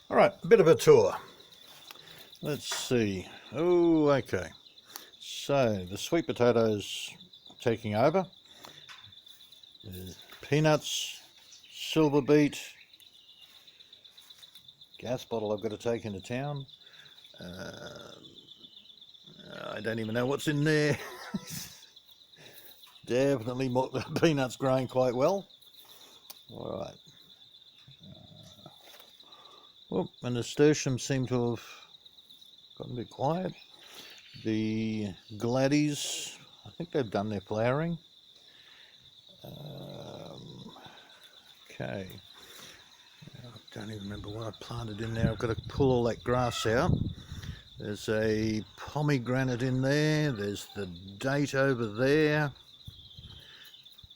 All right, a bit of a tour. Let's see. Oh, okay. So the sweet potatoes taking over. There's peanuts, silver beet, gas bottle I've got to take into town. I don't even know what's in there. Definitely peanuts growing quite well. All right. Well, and nasturtiums seem to have gotten a bit quiet. The gladdies, I think they've done their flowering. Okay. I don't even remember what I planted in there. I've got to pull all that grass out. There's a pomegranate in there. There's the date over there.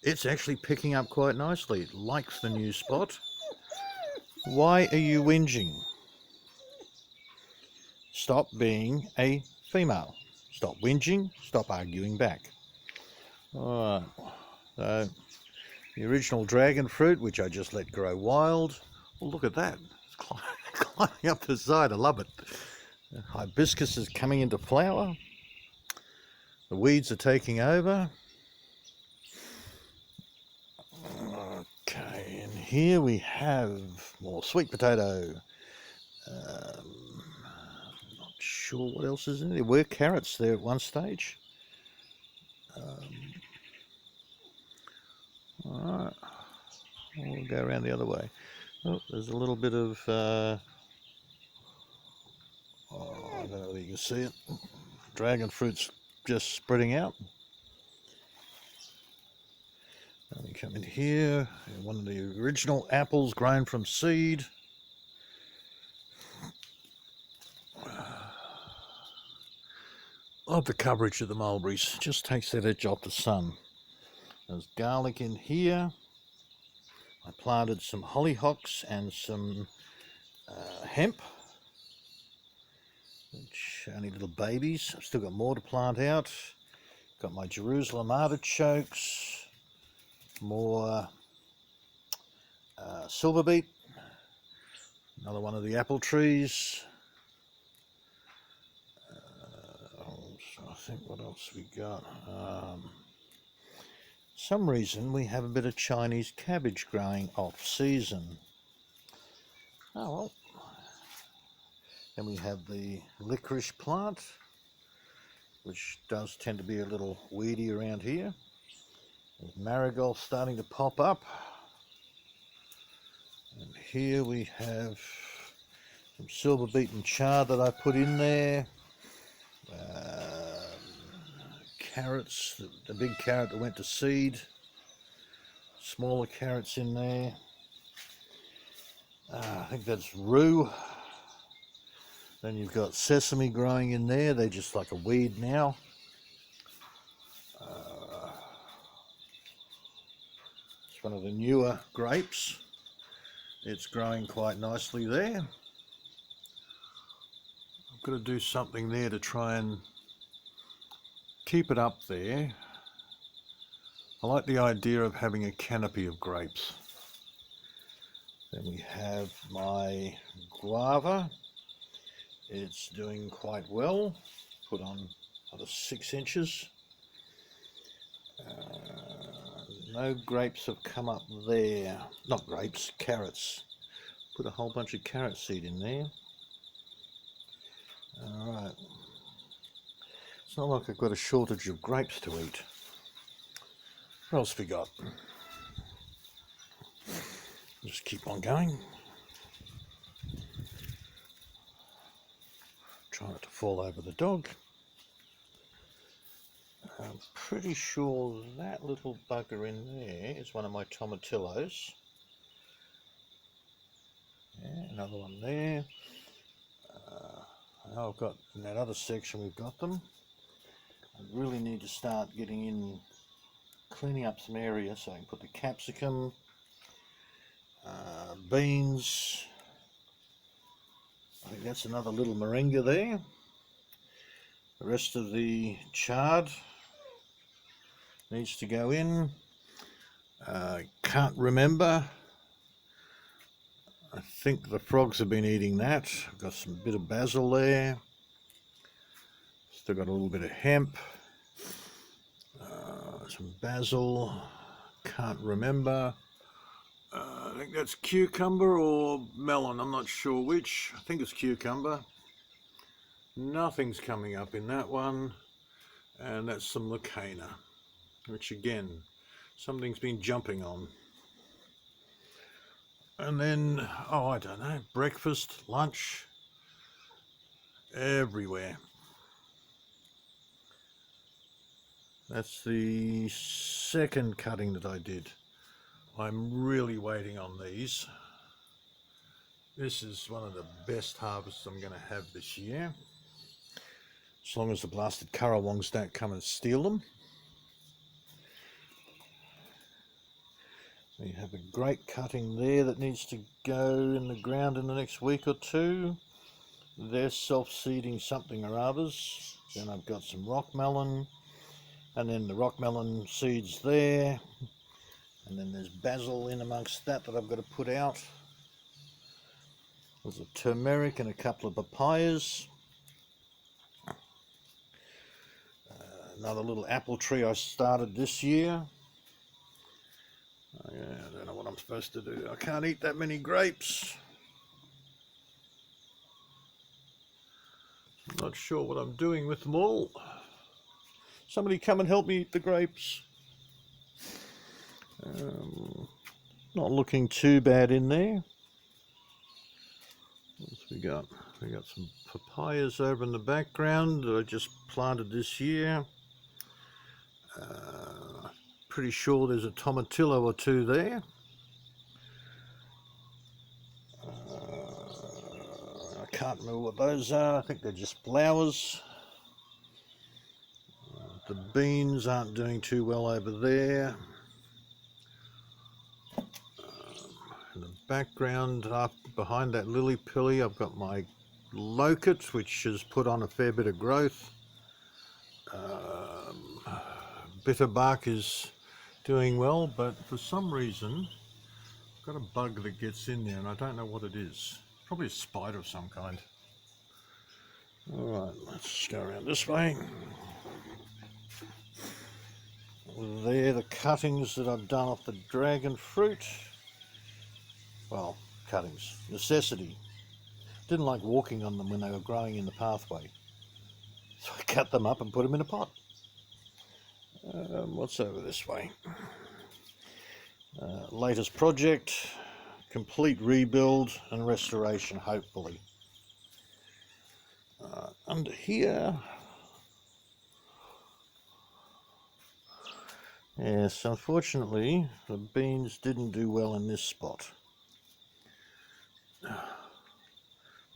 It's actually picking up quite nicely. It likes the new spot. Why are you whinging? Stop being a female. Stop whinging. Stop arguing back. Alright. So, the original dragon fruit, which I just let grow wild. Well, look at that. It's climbing up the side. I love it. The hibiscus is coming into flower. The weeds are taking over. Okay, and here we have more sweet potato. Not sure what else is in there. There were carrots there at one stage. Alright, we'll go around the other way. Oh, there's a little bit of, I don't know whether you can see it. Dragon fruit's just spreading out. And we come in here, one of the original apples grown from seed. Love the coverage of the mulberries, just takes that edge off the sun. There's garlic in here. I planted some hollyhocks and some hemp, which only little babies. I've still got more to plant out. Got my Jerusalem artichokes, more silver beet, another one of the apple trees. I think what else we got? Some reason we have a bit of Chinese cabbage growing off season. Oh well. Then we have the licorice plant, which does tend to be a little weedy around here. There's marigolds starting to pop up. And here we have some silver beet and chard that I put in there. Carrots, the big carrot that went to seed. Smaller carrots in there. I think that's rue. Then you've got sesame growing in there. They're just like a weed now. It's one of the newer grapes. It's growing quite nicely there. I've got to do something there to try and keep it up there. I like the idea of having a canopy of grapes. Then we have my guava. It's doing quite well. Put on another 6 inches. No grapes have come up there. Not grapes, carrots. Put a whole bunch of carrot seed in there. Alright. It's not like I've got a shortage of grapes to eat. What else we got? Just keep on going. Try not to fall over the dog. I'm pretty sure that little bugger in there is one of my tomatillos. Yeah, another one there. Now I've got, in that other section we've got them. I really need to start getting in, cleaning up some areas so I can put the capsicum, beans. I think that's another little moringa there. The rest of the chard needs to go in. Can't remember. I think the frogs have been eating that. I've got some bit of basil there. Still got a little bit of hemp. Some basil. Can't remember. I think that's cucumber or melon. I'm not sure which. I think it's cucumber. Nothing's coming up in that one. And that's some leucaena, which again, something's been jumping on. And then, oh, I don't know, breakfast, lunch, everywhere. That's the second cutting that I did. I'm really waiting on these. This is one of the best harvests I'm going to have this year. As long as the blasted currawongs don't come and steal them. We have a great cutting there that needs to go in the ground in the next week or two. They're self-seeding something or others. Then I've got some rock melon, and then the rock melon seeds there. And then there's basil in amongst that I've got to put out. There's a turmeric and a couple of papayas. Another little apple tree I started this year. Yeah, I don't know what I'm supposed to do. I can't eat that many grapes. I'm not sure what I'm doing with them all. Somebody come and help me eat the grapes. Not looking too bad in there. What's we got? We got some papayas over in the background that I just planted this year. Pretty sure there's a tomatillo or two there. I can't remember what those are. I think they're just flowers. The beans aren't doing too well over there. In the background, up behind that lily pilly, I've got my locust, which has put on a fair bit of growth. Bitterbark is doing well, but for some reason I've got a bug that gets in there and I don't know what it is. Probably a spider of some kind. Alright, let's go around this way. There, the cuttings that I've done off the dragon fruit. Well, cuttings. Necessity. Didn't like walking on them when they were growing in the pathway. So I cut them up and put them in a pot. What's over this way? Latest project, complete rebuild and restoration, hopefully. Under here, yes, unfortunately the beans didn't do well in this spot.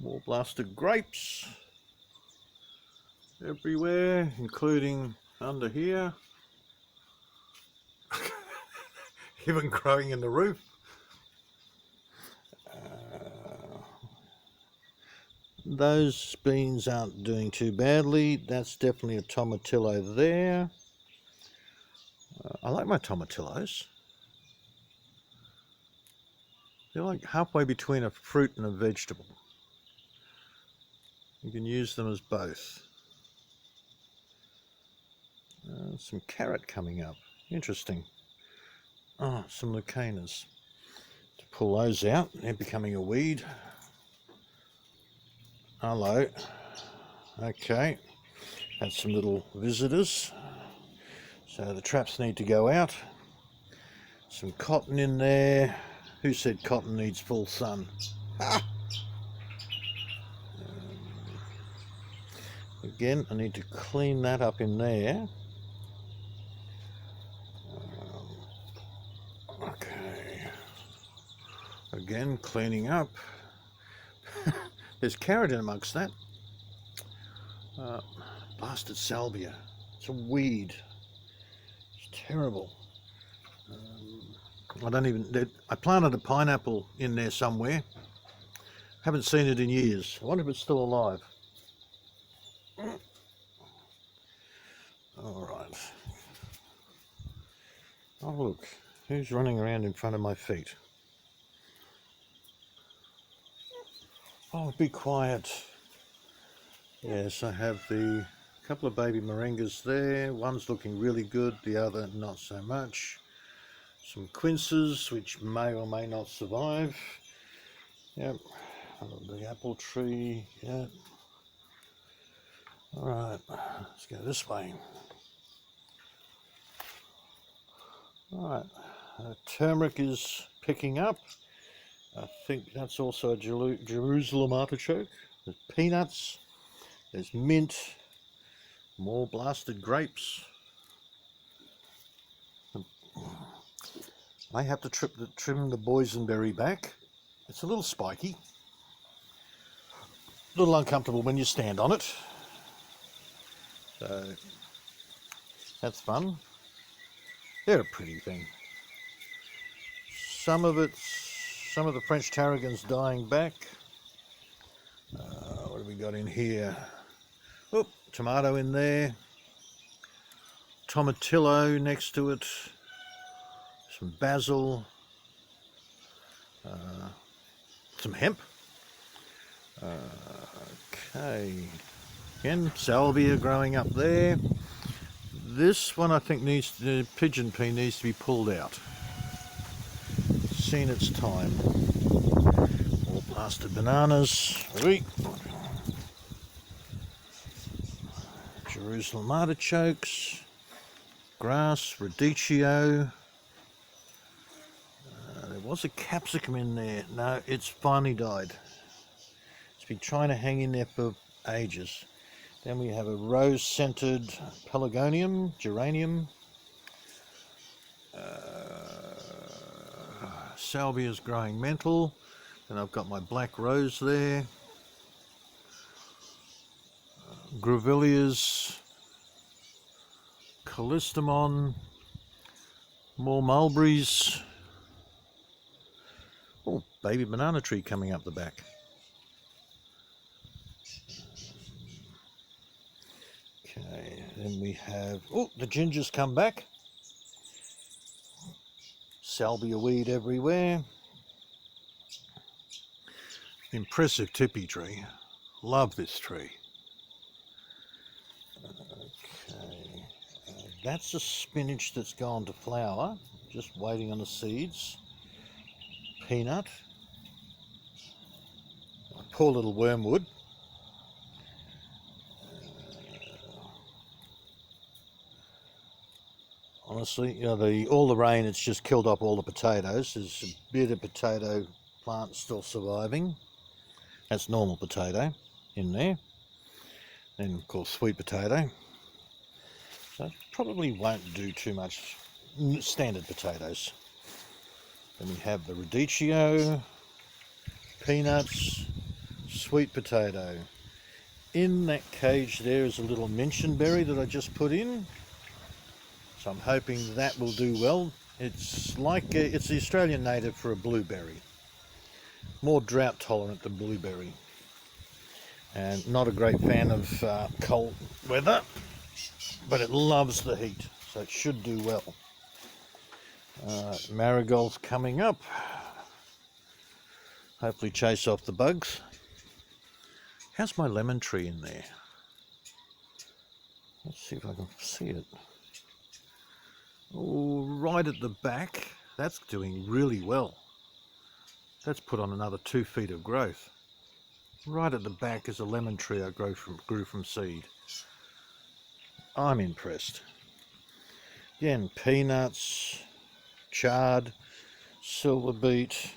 More blasted grapes everywhere, including under here. Even growing in the roof. Those beans aren't doing too badly. That's definitely a tomatillo there. I like my tomatillos. They're like halfway between a fruit and a vegetable. You can use them as both. Some carrot coming up. Interesting. Oh, some leucaenas. To pull those out, they're becoming a weed. Hello. Okay. Had some little visitors. So the traps need to go out. Some cotton in there. Who said cotton needs full sun? Ah! Again, I need to clean that up in there. Okay. Again, cleaning up. There's carrot in amongst that. Blasted salvia. It's a weed. It's terrible. I planted a pineapple in there somewhere. Haven't seen it in years. I wonder if it's still alive. Alright. Oh look, who's running around in front of my feet? Oh, be quiet. Yes, I have the couple of baby moringas there. One's looking really good, the other not so much. Some quinces, which may or may not survive. Yep, the apple tree, yeah. Alright, let's go this way. Alright, turmeric is picking up. I think that's also a Jerusalem artichoke. There's peanuts, there's mint, more blasted grapes. I have to trim the boysenberry back. It's a little spiky, a little uncomfortable when you stand on it. So that's fun. They're a pretty thing. Some of the French tarragon's dying back. What have we got in here? Oh, tomato in there. Tomatillo next to it. Some basil. Some hemp. Okay. Again, salvia growing up there. This one I think the pigeon pea needs to be pulled out. It's seen its time. More plastered bananas. Jerusalem artichokes. Grass, radicchio. There was a capsicum in there. No, it's finally died. It's been trying to hang in there for ages. Then we have a rose-scented pelargonium, geranium. Salvia's growing mental. Then I've got my black rose there. Grevilleas, callistemon, more mulberries. Oh, baby banana tree coming up the back. Okay, then we have, oh, the ginger's come back. Salvia weed everywhere. Impressive tippy tree. Love this tree. Okay, that's a spinach that's gone to flower. Just waiting on the seeds. Peanut. Poor little wormwood. Honestly, you know, all the rain, it's just killed up all the potatoes. There's a bit of potato plant still surviving. That's normal potato in there. And of course sweet potato. So probably won't do too much. Standard potatoes. Then we have the radicchio, peanuts, sweet potato. In that cage there is a little minchinberry that I just put in. So I'm hoping that will do well. It's like it's the Australian native for a blueberry. More drought tolerant than blueberry. And not a great fan of cold weather, but it loves the heat, so it should do well. Marigold's coming up. Hopefully chase off the bugs. How's my lemon tree in there? Let's see if I can see it. Oh, right at the back. That's doing really well. That's put on another 2 feet of growth. Right at the back is a lemon tree I grew from seed. I'm impressed. Again, peanuts, chard, silver beet.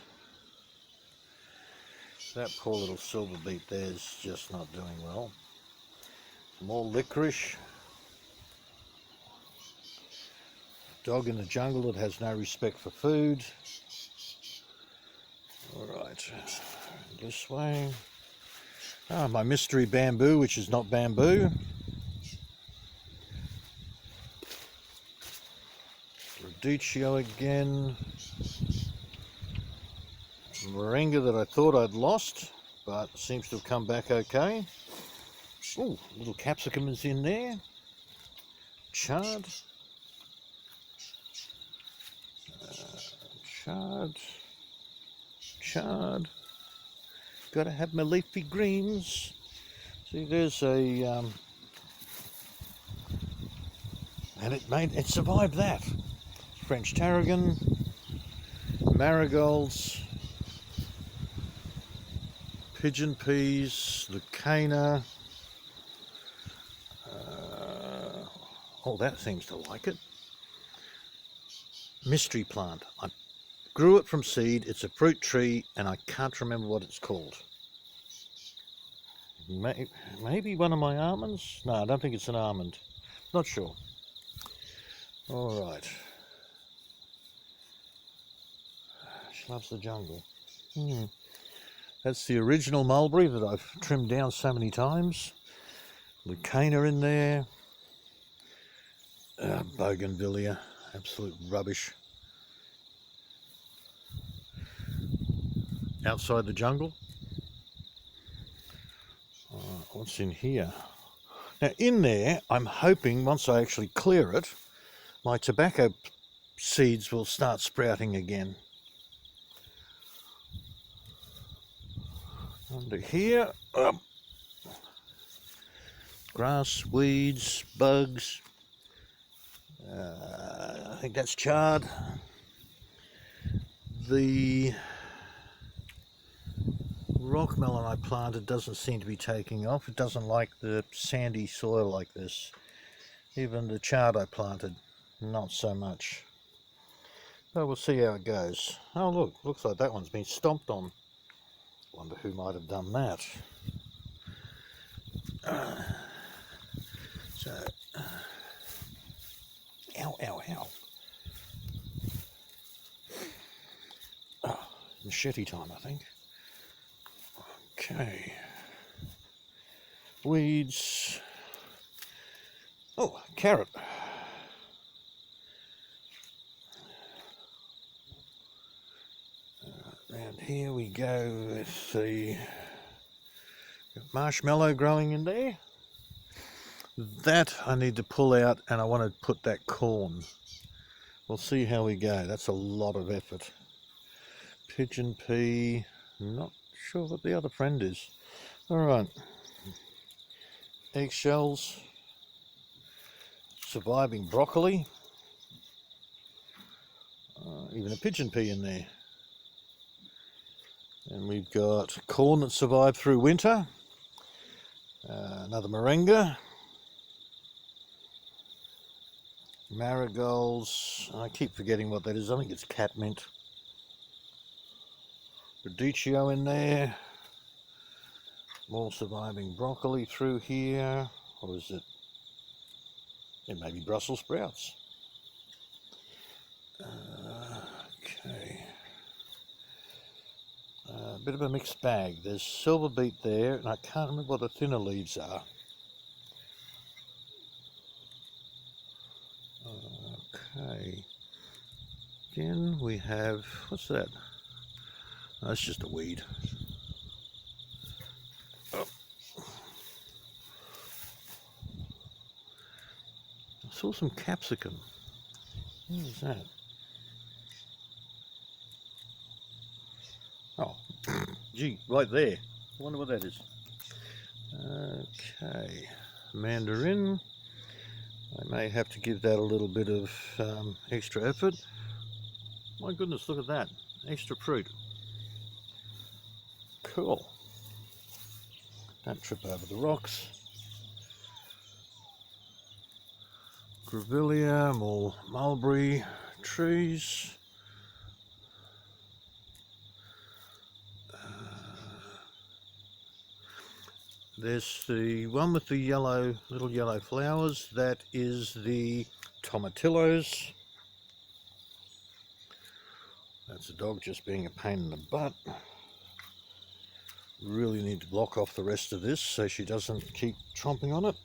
That poor little silver beet there's just not doing well. More licorice. Dog in the jungle that has no respect for food. Alright, this way. Ah, my mystery bamboo, which is not bamboo. Radicchio again. Moringa that I thought I'd lost, but seems to have come back okay. Oh, little capsicum is in there. Chard. Chard. Gotta have my leafy greens. See, there's a and it survived that. French tarragon, marigolds, pigeon peas, leucaena. Oh, that seems to like it. Mystery plant. I grew it from seed. It's a fruit tree, and I can't remember what it's called. Maybe one of my almonds? No, I don't think it's an almond. Not sure. All right. She loves the jungle. That's the original mulberry that I've trimmed down so many times. Leucaena in there. Bougainvillea, absolute rubbish. Outside the jungle. What's in here? Now in there, I'm hoping once I actually clear it, my tobacco seeds will start sprouting again. Under here, grass, weeds, bugs. I think that's chard. The rock melon I planted doesn't seem to be taking off. It doesn't like the sandy soil like this. Even the chard I planted, not so much. But we'll see how it goes. Oh look, looks like that one's been stomped on. Wonder who might have done that. Ow, ow, ow. Oh, machete time, I think. Okay. Weeds. Oh, carrot. And here we go with the marshmallow growing in there. That I need to pull out, and I want to put that corn. We'll see how we go. That's a lot of effort. Pigeon pea. Not sure what the other friend is. Alright. Eggshells. Surviving broccoli. Even a pigeon pea in there. And we've got corn that survived through winter. Another moringa. Marigolds. I keep forgetting what that is. I think it's catmint. Radicchio in there. More surviving broccoli through here. Or is it? It may be Brussels sprouts. Okay. A bit of a mixed bag. There's silver beet there, and I can't remember what the thinner leaves are. Okay. Again, we have, what's that? Oh, it's just a weed. Oh. I saw some capsicum. What is that? Oh, gee, right there. I wonder what that is. Okay, mandarin. I may have to give that a little bit of extra effort. My goodness, look at that. Extra fruit. Cool. Don't trip over the rocks. Grevillea, more mulberry trees. There's the one with the yellow, little yellow flowers. That is the tomatillos. That's a dog just being a pain in the butt. Really need to block off the rest of this so she doesn't keep tromping on it.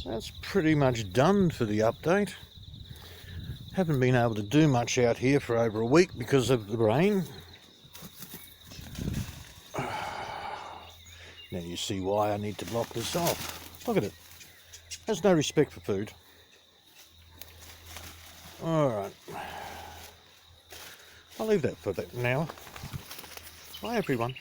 That's pretty much done for the update. Haven't been able to do much out here for over a week because of the rain. Now you see why I need to block this off. Look at it. Has no respect for food. Alright. I'll leave that for that now. Bye everyone.